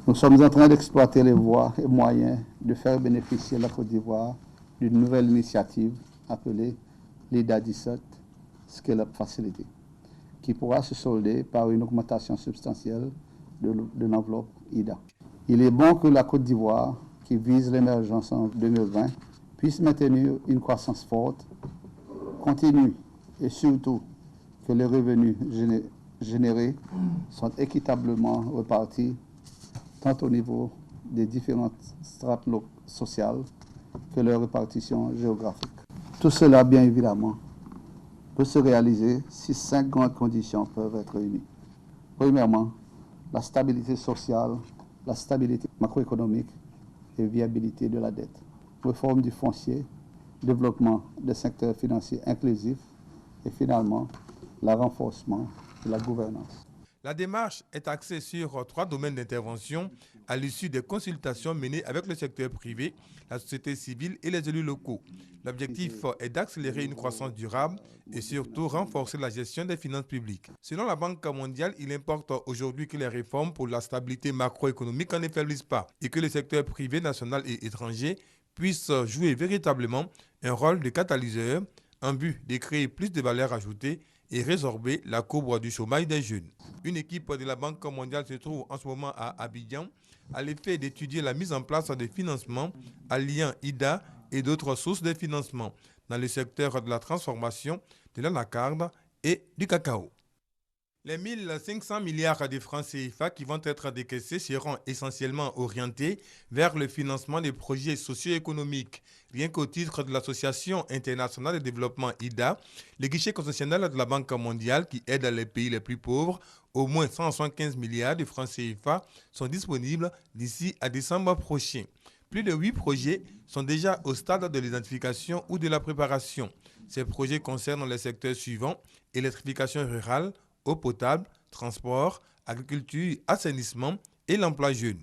Nous sommes en train d'exploiter les voies et moyens de faire bénéficier la Côte d'Ivoire d'une nouvelle initiative appelée l'IDA 17 Scale-up Facility, qui pourra se solder par une augmentation substantielle de l'enveloppe IDA. Il est bon que la Côte d'Ivoire, qui vise l'émergence en 2020, puisse maintenir une croissance forte, continue et surtout que les revenus générés sont équitablement repartis tant au niveau des différentes strates sociales que leur répartition géographique. Tout cela, bien évidemment, peut se réaliser si 5 grandes conditions peuvent être réunies. Premièrement, la stabilité sociale, la stabilité macroéconomique et viabilité de la dette. Réforme du foncier, développement des secteurs financiers inclusifs et finalement, le renforcement de la gouvernance. La démarche est axée sur 3 domaines d'intervention à l'issue des consultations menées avec le secteur privé, la société civile et les élus locaux. L'objectif est d'accélérer une croissance durable et surtout renforcer la gestion des finances publiques. Selon la Banque mondiale, il importe aujourd'hui que les réformes pour la stabilité macroéconomique n'en affaiblissent pas et que le secteur privé national et étranger puisse jouer véritablement un rôle de catalyseur en but de créer plus de valeur ajoutée et résorber la courbe du chômage des jeunes. Une équipe de la Banque mondiale se trouve en ce moment à Abidjan à l'effet d'étudier la mise en place de financements alliant IDA et d'autres sources de financement dans le secteur de la transformation, de l'anacarde et du cacao. Les 1500 milliards de francs CFA qui vont être décaissés seront essentiellement orientés vers le financement des projets socio-économiques. Rien qu'au titre de l'Association internationale de développement IDA, les guichets concessionnels de la Banque mondiale qui aident les pays les plus pauvres, au moins 175 milliards de francs CFA sont disponibles d'ici à décembre prochain. Plus de 8 projets sont déjà au stade de l'identification ou de la préparation. Ces projets concernent les secteurs suivants: électrification rurale, eau potable, transport, agriculture, assainissement et l'emploi jeune.